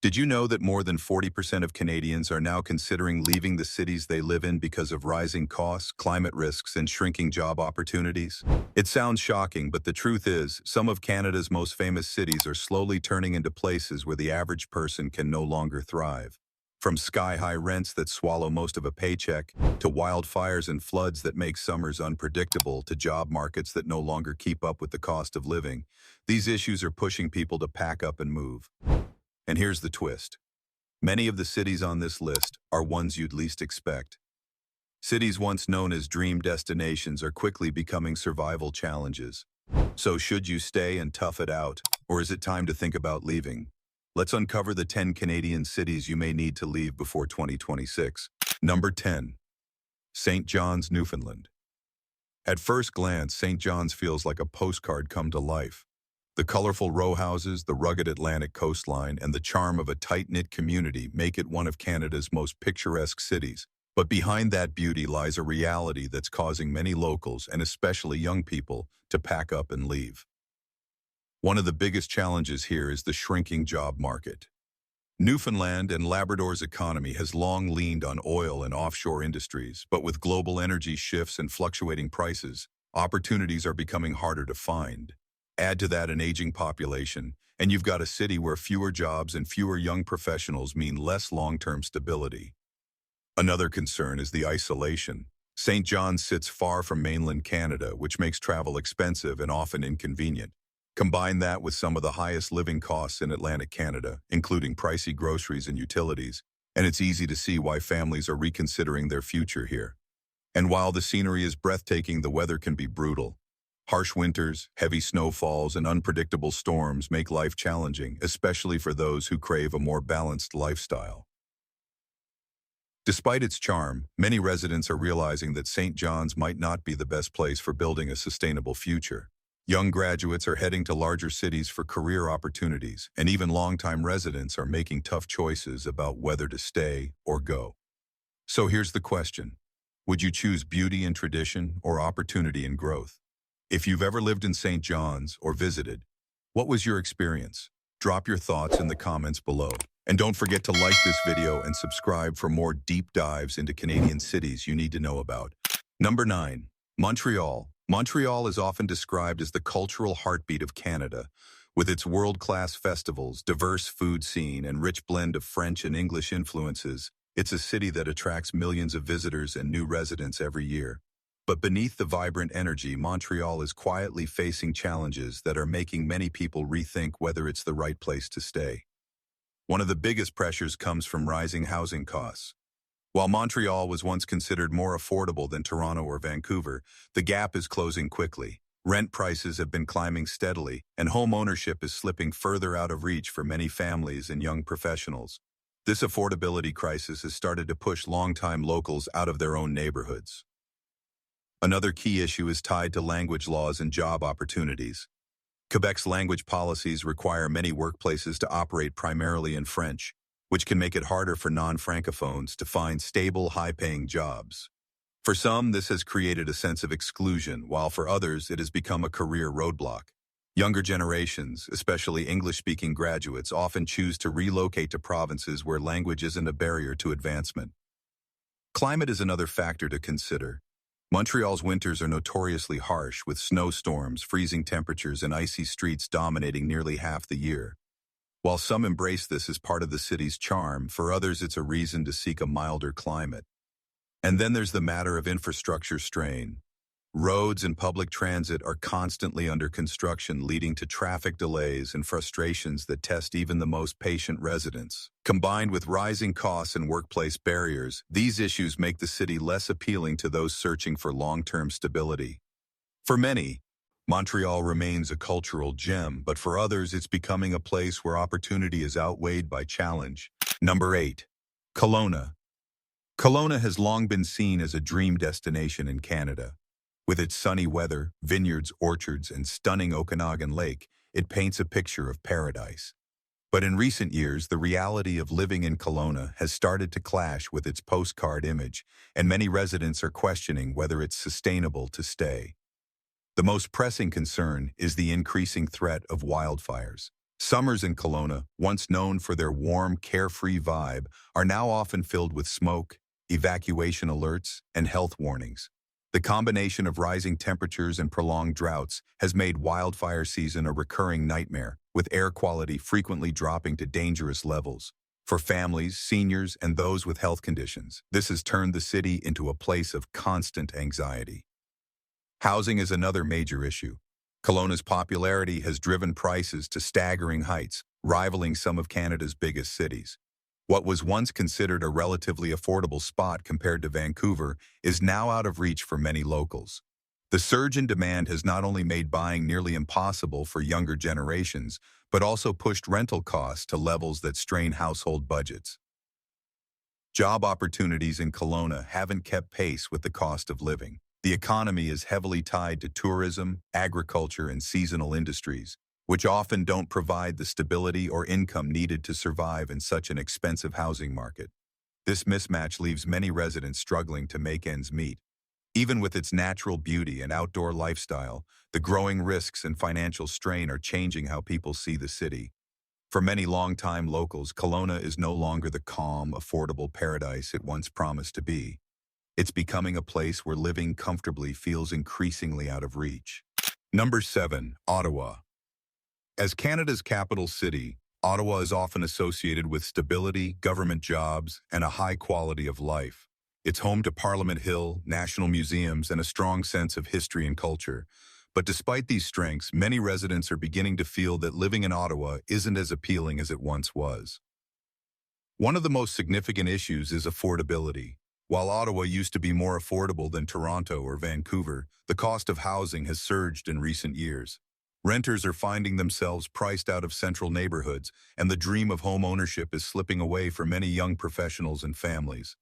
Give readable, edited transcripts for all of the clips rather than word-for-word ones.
Did you know that more than 40% of Canadians are now considering leaving the cities they live in because of rising costs, climate risks, and shrinking job opportunities? It sounds shocking, but the truth is, some of Canada's most famous cities are slowly turning into places where the average person can no longer thrive. From sky-high rents that swallow most of a paycheck, to wildfires and floods that make summers unpredictable, to job markets that no longer keep up with the cost of living, these issues are pushing people to pack up and move. And here's the twist. Many of the cities on this list are ones you'd least expect. Cities once known as dream destinations are quickly becoming survival challenges. So should you stay and tough it out, or is it time to think about leaving? Let's uncover the 10 Canadian cities you may need to leave before 2026. Number 10. St. John's, Newfoundland. At first glance, St. John's feels like a postcard come to life. The colorful row houses, the rugged Atlantic coastline, and the charm of a tight-knit community make it one of Canada's most picturesque cities. But behind that beauty lies a reality that's causing many locals, and especially young people, to pack up and leave. One of the biggest challenges here is the shrinking job market. Newfoundland and Labrador's economy has long leaned on oil and offshore industries, but with global energy shifts and fluctuating prices, opportunities are becoming harder to find. Add to that an aging population, and you've got a city where fewer jobs and fewer young professionals mean less long-term stability. Another concern is the isolation. St. John's sits far from mainland Canada, which makes travel expensive and often inconvenient. Combine that with some of the highest living costs in Atlantic Canada, including pricey groceries and utilities, and it's easy to see why families are reconsidering their future here. And while the scenery is breathtaking, the weather can be brutal. Harsh winters, heavy snowfalls, and unpredictable storms make life challenging, especially for those who crave a more balanced lifestyle. Despite its charm, many residents are realizing that St. John's might not be the best place for building a sustainable future. Young graduates are heading to larger cities for career opportunities, and even longtime residents are making tough choices about whether to stay or go. So here's the question. Would you choose beauty and tradition or opportunity and growth? If you've ever lived in St. John's or visited, what was your experience? Drop your thoughts in the comments below. And don't forget to like this video and subscribe for more deep dives into Canadian cities you need to know about. Number 9. Montreal. Montreal is often described as the cultural heartbeat of Canada. With its world-class festivals, diverse food scene, and rich blend of French and English influences, it's a city that attracts millions of visitors and new residents every year. But beneath the vibrant energy, Montreal is quietly facing challenges that are making many people rethink whether it's the right place to stay. One of the biggest pressures comes from rising housing costs. While Montreal was once considered more affordable than Toronto or Vancouver, the gap is closing quickly. Rent prices have been climbing steadily, and home ownership is slipping further out of reach for many families and young professionals. This affordability crisis has started to push longtime locals out of their own neighborhoods. Another key issue is tied to language laws and job opportunities. Quebec's language policies require many workplaces to operate primarily in French, which can make it harder for non-francophones to find stable, high-paying jobs. For some, this has created a sense of exclusion, while for others, it has become a career roadblock. Younger generations, especially English-speaking graduates, often choose to relocate to provinces where language isn't a barrier to advancement. Climate is another factor to consider. Montreal's winters are notoriously harsh, with snowstorms, freezing temperatures, and icy streets dominating nearly half the year. While some embrace this as part of the city's charm, for others it's a reason to seek a milder climate. And then there's the matter of infrastructure strain. Roads and public transit are constantly under construction, leading to traffic delays and frustrations that test even the most patient residents. Combined with rising costs and workplace barriers, these issues make the city less appealing to those searching for long-term stability. For many, Montreal remains a cultural gem, but for others it's becoming a place where opportunity is outweighed by challenge. Number 8. Kelowna. Kelowna has long been seen as a dream destination in Canada. With its sunny weather, vineyards, orchards, and stunning Okanagan Lake, it paints a picture of paradise. But in recent years, the reality of living in Kelowna has started to clash with its postcard image, and many residents are questioning whether it's sustainable to stay. The most pressing concern is the increasing threat of wildfires. Summers in Kelowna, once known for their warm, carefree vibe, are now often filled with smoke, evacuation alerts, and health warnings. The combination of rising temperatures and prolonged droughts has made wildfire season a recurring nightmare, with air quality frequently dropping to dangerous levels. For families, seniors, and those with health conditions, this has turned the city into a place of constant anxiety. Housing is another major issue. Kelowna's popularity has driven prices to staggering heights, rivaling some of Canada's biggest cities. What was once considered a relatively affordable spot compared to Vancouver is now out of reach for many locals. The surge in demand has not only made buying nearly impossible for younger generations, but also pushed rental costs to levels that strain household budgets. Job opportunities in Kelowna haven't kept pace with the cost of living. The economy is heavily tied to tourism, agriculture, and seasonal industries, which often don't provide the stability or income needed to survive in such an expensive housing market. This mismatch leaves many residents struggling to make ends meet. Even with its natural beauty and outdoor lifestyle, the growing risks and financial strain are changing how people see the city. For many longtime locals, Kelowna is no longer the calm, affordable paradise it once promised to be. It's becoming a place where living comfortably feels increasingly out of reach. Number 7. Ottawa. As Canada's capital city, Ottawa is often associated with stability, government jobs, and a high quality of life. It's home to Parliament Hill, national museums, and a strong sense of history and culture. But despite these strengths, many residents are beginning to feel that living in Ottawa isn't as appealing as it once was. One of the most significant issues is affordability. While Ottawa used to be more affordable than Toronto or Vancouver, the cost of housing has surged in recent years. Renters are finding themselves priced out of central neighborhoods, and the dream of home ownership is slipping away for many young professionals and families.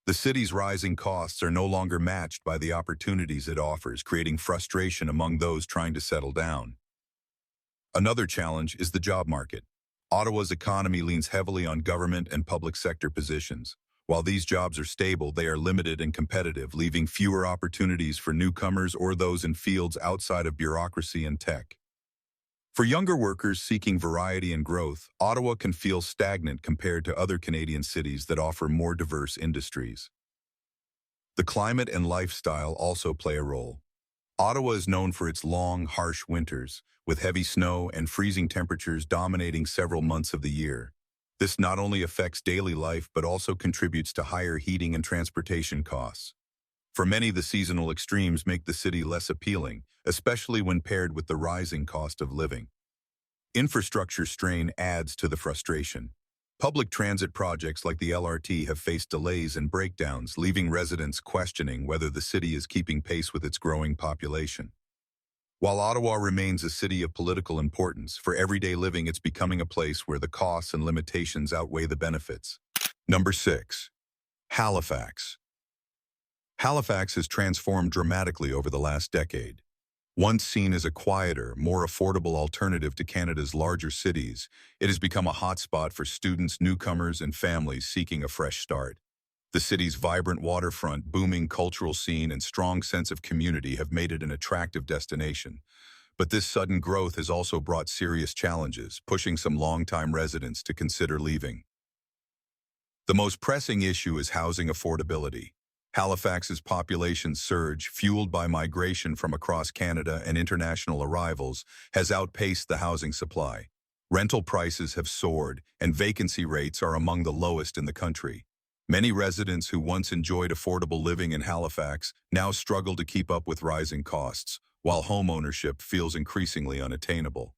The city's rising costs are no longer matched by the opportunities it offers, creating frustration among those trying to settle down. Another challenge is the job market. Ottawa's economy leans heavily on government and public sector positions. While these jobs are stable, they are limited and competitive, leaving fewer opportunities for newcomers or those in fields outside of bureaucracy and tech. For younger workers seeking variety and growth, Ottawa can feel stagnant compared to other Canadian cities that offer more diverse industries. The climate and lifestyle also play a role. Ottawa is known for its long, harsh winters, with heavy snow and freezing temperatures dominating several months of the year. This not only affects daily life but also contributes to higher heating and transportation costs. For many, the seasonal extremes make the city less appealing, especially when paired with the rising cost of living. Infrastructure strain adds to the frustration. Public transit projects like the LRT have faced delays and breakdowns, leaving residents questioning whether the city is keeping pace with its growing population. While Ottawa remains a city of political importance, for everyday living it's becoming a place where the costs and limitations outweigh the benefits. Number 6. Halifax. Halifax has transformed dramatically over the last decade. Once seen as a quieter, more affordable alternative to Canada's larger cities, it has become a hotspot for students, newcomers, and families seeking a fresh start. The city's vibrant waterfront, booming cultural scene, and strong sense of community have made it an attractive destination. But this sudden growth has also brought serious challenges, pushing some longtime residents to consider leaving. The most pressing issue is housing affordability. Halifax's population surge, fueled by migration from across Canada and international arrivals, has outpaced the housing supply. Rental prices have soared, and vacancy rates are among the lowest in the country. Many residents who once enjoyed affordable living in Halifax now struggle to keep up with rising costs, while home ownership feels increasingly unattainable.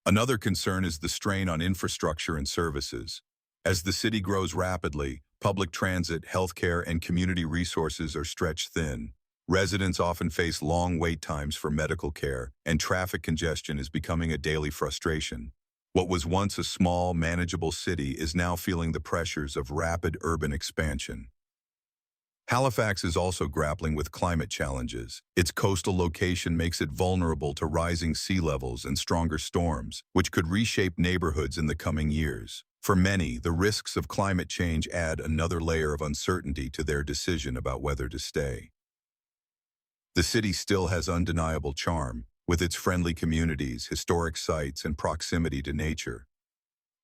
Another concern is the strain on infrastructure and services. As the city grows rapidly, public transit, healthcare, and community resources are stretched thin. Residents often face long wait times for medical care, and traffic congestion is becoming a daily frustration. What was once a small, manageable city is now feeling the pressures of rapid urban expansion. Halifax is also grappling with climate challenges. Its coastal location makes it vulnerable to rising sea levels and stronger storms, which could reshape neighborhoods in the coming years. For many, the risks of climate change add another layer of uncertainty to their decision about whether to stay. The city still has undeniable charm. with its friendly communities, historic sites, and proximity to nature.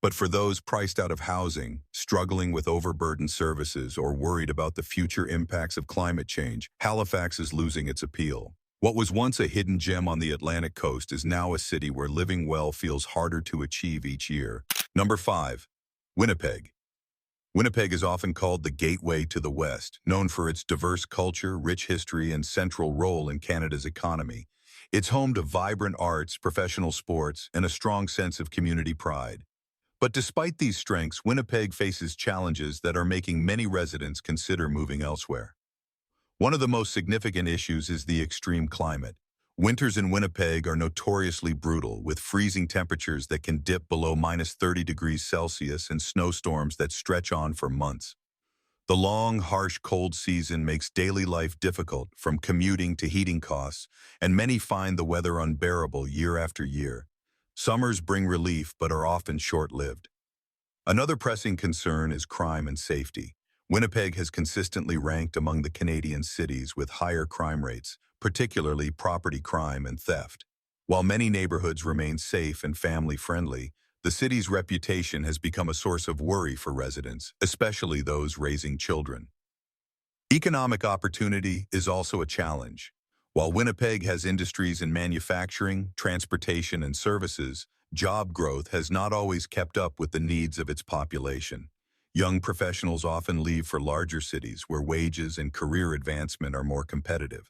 But for those priced out of housing, struggling with overburdened services, or worried about the future impacts of climate change, Halifax is losing its appeal. What was once a hidden gem on the Atlantic coast is now a city where living well feels harder to achieve each year. Number 5. Winnipeg. Winnipeg is often called the gateway to the West, known for its diverse culture, rich history, and central role in Canada's economy. It's home to vibrant arts, professional sports, and a strong sense of community pride. But despite these strengths, Winnipeg faces challenges that are making many residents consider moving elsewhere. One of the most significant issues is the extreme climate. Winters in Winnipeg are notoriously brutal, with freezing temperatures that can dip below -30 degrees Celsius and snowstorms that stretch on for months. The long, harsh cold season makes daily life difficult, from commuting to heating costs, and many find the weather unbearable year after year. Summers bring relief but are often short-lived. Another pressing concern is crime and safety. Winnipeg has consistently ranked among the Canadian cities with higher crime rates, particularly property crime and theft. While many neighborhoods remain safe and family-friendly, the city's reputation has become a source of worry for residents, especially those raising children. Economic opportunity is also a challenge. While Winnipeg has industries in manufacturing, transportation, and services, job growth has not always kept up with the needs of its population. Young professionals often leave for larger cities where wages and career advancement are more competitive.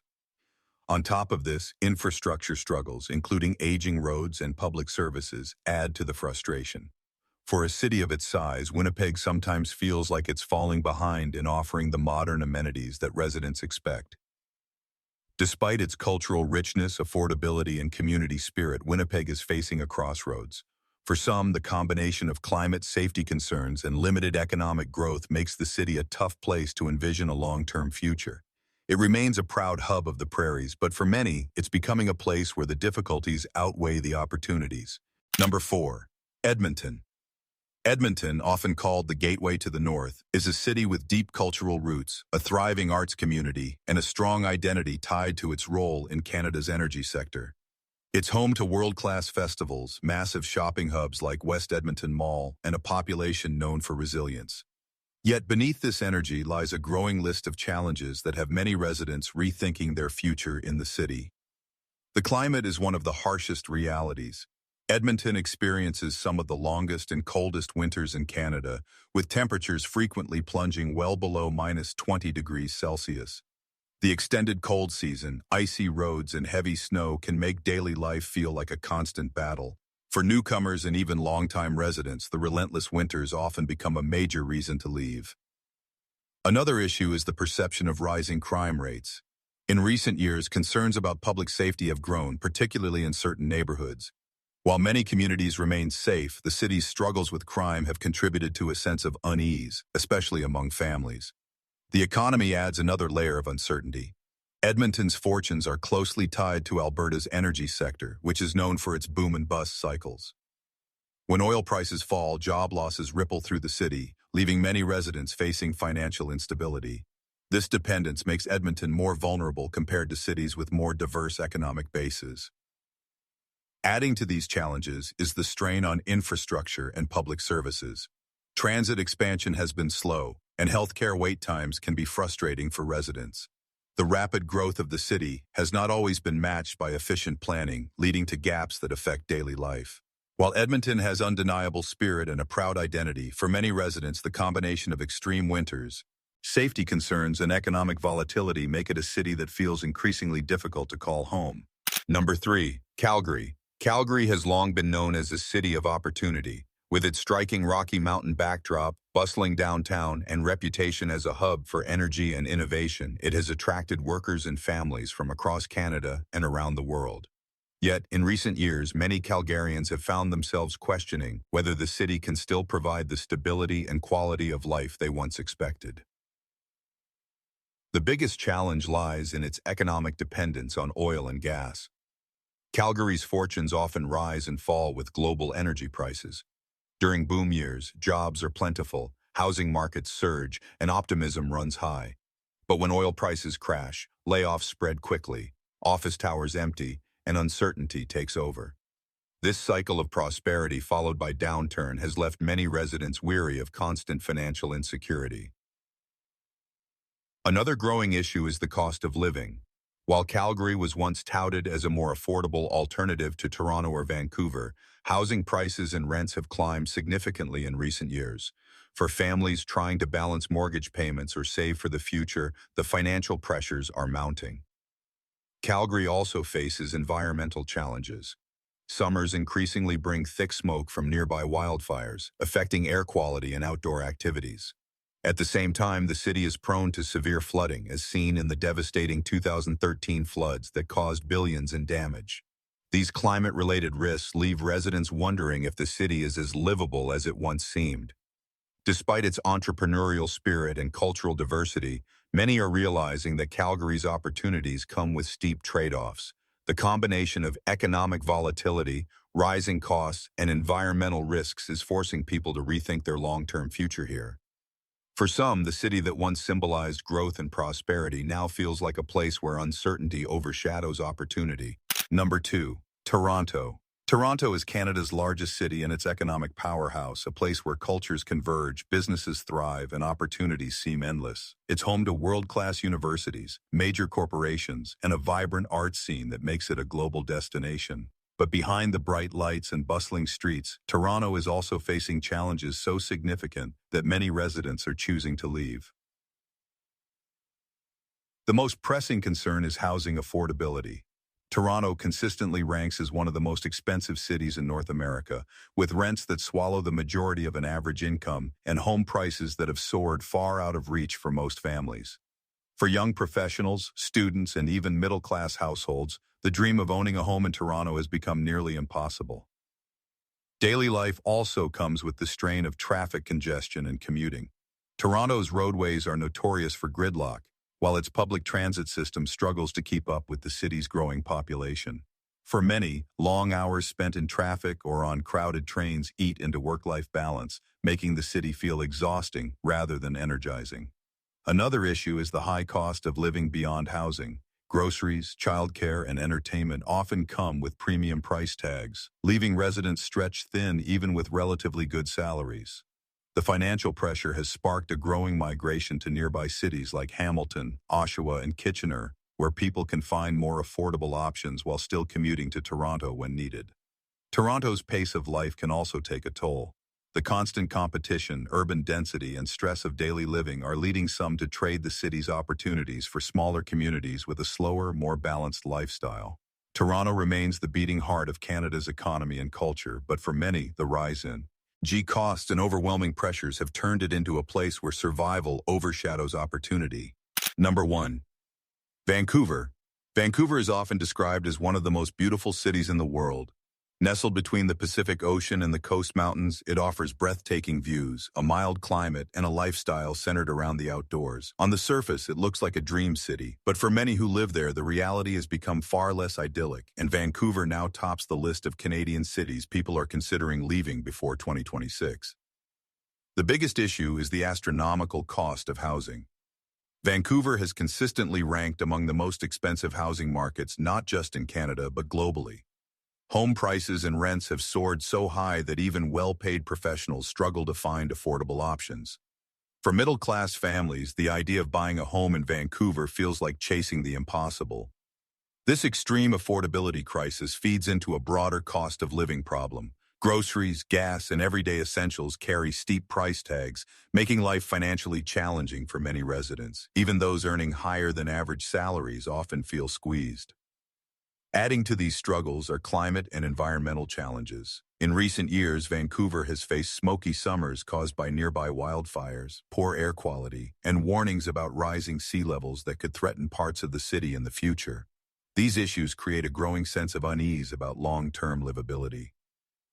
On top of this, infrastructure struggles, including aging roads and public services, add to the frustration. For a city of its size, Winnipeg sometimes feels like it's falling behind in offering the modern amenities that residents expect. Despite its cultural richness, affordability, and community spirit, Winnipeg is facing a crossroads. For some, the combination of climate, safety concerns, and limited economic growth makes the city a tough place to envision a long-term future. It remains a proud hub of the prairies, but for many, it's becoming a place where the difficulties outweigh the opportunities. Number 4. Edmonton. Edmonton, often called the gateway to the north, is a city with deep cultural roots, a thriving arts community, and a strong identity tied to its role in Canada's energy sector. It's home to world-class festivals, massive shopping hubs like West Edmonton Mall, and a population known for resilience. Yet beneath this energy lies a growing list of challenges that have many residents rethinking their future in the city. The climate is one of the harshest realities. Edmonton experiences some of the longest and coldest winters in Canada, with temperatures frequently plunging well below -20 degrees Celsius. The extended cold season, icy roads, and heavy snow can make daily life feel like a constant battle. For newcomers and even longtime residents, the relentless winters often become a major reason to leave. Another issue is the perception of rising crime rates. In recent years, concerns about public safety have grown, particularly in certain neighborhoods. While many communities remain safe, the city's struggles with crime have contributed to a sense of unease, especially among families. The economy adds another layer of uncertainty. Edmonton's fortunes are closely tied to Alberta's energy sector, which is known for its boom and bust cycles. When oil prices fall, job losses ripple through the city, leaving many residents facing financial instability. This dependence makes Edmonton more vulnerable compared to cities with more diverse economic bases. Adding to these challenges is the strain on infrastructure and public services. Transit expansion has been slow, and healthcare wait times can be frustrating for residents. The rapid growth of the city has not always been matched by efficient planning, leading to gaps that affect daily life. While Edmonton has undeniable spirit and a proud identity, for many residents, the combination of extreme winters, safety concerns, and economic volatility make it a city that feels increasingly difficult to call home. Number 3. Calgary. Calgary has long been known as a city of opportunity. With its striking Rocky Mountain backdrop, bustling downtown, and reputation as a hub for energy and innovation, it has attracted workers and families from across Canada and around the world. Yet, in recent years, many Calgarians have found themselves questioning whether the city can still provide the stability and quality of life they once expected. The biggest challenge lies in its economic dependence on oil and gas. Calgary's fortunes often rise and fall with global energy prices. During boom years, jobs are plentiful, housing markets surge, and optimism runs high. But when oil prices crash, layoffs spread quickly, office towers empty, and uncertainty takes over. This cycle of prosperity followed by downturn has left many residents weary of constant financial insecurity. Another growing issue is the cost of living. While Calgary was once touted as a more affordable alternative to Toronto or Vancouver, housing prices and rents have climbed significantly in recent years. For families trying to balance mortgage payments or save for the future, the financial pressures are mounting. Calgary also faces environmental challenges. Summers increasingly bring thick smoke from nearby wildfires, affecting air quality and outdoor activities. At the same time, the city is prone to severe flooding, as seen in the devastating 2013 floods that caused billions in damage. These climate-related risks leave residents wondering if the city is as livable as it once seemed. Despite its entrepreneurial spirit and cultural diversity, many are realizing that Calgary's opportunities come with steep trade-offs. The combination of economic volatility, rising costs, and environmental risks is forcing people to rethink their long-term future here. For some, the city that once symbolized growth and prosperity now feels like a place where uncertainty overshadows opportunity. Number 2. Toronto. Toronto is Canada's largest city and its economic powerhouse, a place where cultures converge, businesses thrive, and opportunities seem endless. It's home to world-class universities, major corporations, and a vibrant art scene that makes it a global destination. But behind the bright lights and bustling streets, Toronto is also facing challenges so significant that many residents are choosing to leave. The most pressing concern is housing affordability. Toronto consistently ranks as one of the most expensive cities in North America, with rents that swallow the majority of an average income and home prices that have soared far out of reach for most families. For young professionals, students, and even middle-class households, the dream of owning a home in Toronto has become nearly impossible. Daily life also comes with the strain of traffic congestion and commuting. Toronto's roadways are notorious for gridlock, while its public transit system struggles to keep up with the city's growing population. For many, long hours spent in traffic or on crowded trains eat into work-life balance, making the city feel exhausting rather than energizing. Another issue is the high cost of living beyond housing. Groceries, childcare, and entertainment often come with premium price tags, leaving residents stretched thin even with relatively good salaries. The financial pressure has sparked a growing migration to nearby cities like Hamilton, Oshawa, and Kitchener, where people can find more affordable options while still commuting to Toronto when needed. Toronto's pace of life can also take a toll. The constant competition, urban density, and stress of daily living are leading some to trade the city's opportunities for smaller communities with a slower, more balanced lifestyle. Toronto remains the beating heart of Canada's economy and culture, but for many, the rise in costs and overwhelming pressures have turned it into a place where survival overshadows opportunity. Number 1. Vancouver. Vancouver is often described as one of the most beautiful cities in the world. Nestled between the Pacific Ocean and the Coast Mountains, it offers breathtaking views, a mild climate, and a lifestyle centered around the outdoors. On the surface, it looks like a dream city, but for many who live there, the reality has become far less idyllic, and Vancouver now tops the list of Canadian cities people are considering leaving before 2026. The biggest issue is the astronomical cost of housing. Vancouver has consistently ranked among the most expensive housing markets not just in Canada but globally. Home prices and rents have soared so high that even well-paid professionals struggle to find affordable options. For middle-class families, the idea of buying a home in Vancouver feels like chasing the impossible. This extreme affordability crisis feeds into a broader cost of living problem. Groceries, gas, and everyday essentials carry steep price tags, making life financially challenging for many residents. Even those earning higher than average salaries often feel squeezed. Adding to these struggles are climate and environmental challenges. In recent years, Vancouver has faced smoky summers caused by nearby wildfires, poor air quality, and warnings about rising sea levels that could threaten parts of the city in the future. These issues create a growing sense of unease about long-term livability.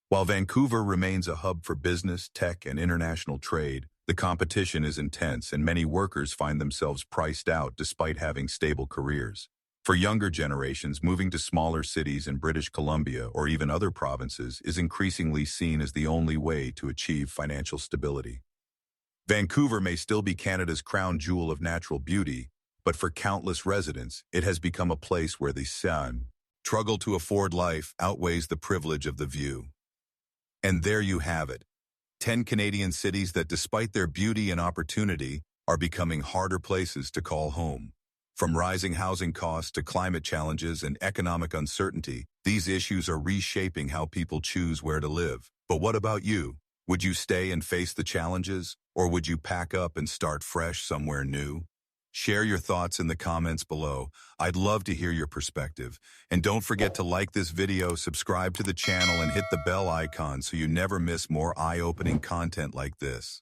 While Vancouver remains a hub for business, tech, and international trade, the competition is intense and many workers find themselves priced out despite having stable careers. For younger generations, moving to smaller cities in British Columbia or even other provinces is increasingly seen as the only way to achieve financial stability. Vancouver may still be Canada's crown jewel of natural beauty, but for countless residents, it has become a place where the sun Struggle to afford life outweighs the privilege of the view. And there you have it. 10 Canadian cities that, despite their beauty and opportunity, are becoming harder places to call home. From rising housing costs to climate challenges and economic uncertainty, these issues are reshaping how people choose where to live. But what about you? Would you stay and face the challenges, or would you pack up and start fresh somewhere new? Share your thoughts in the comments below. I'd love to hear your perspective. And don't forget to like this video, subscribe to the channel, and hit the bell icon so you never miss more eye-opening content like this.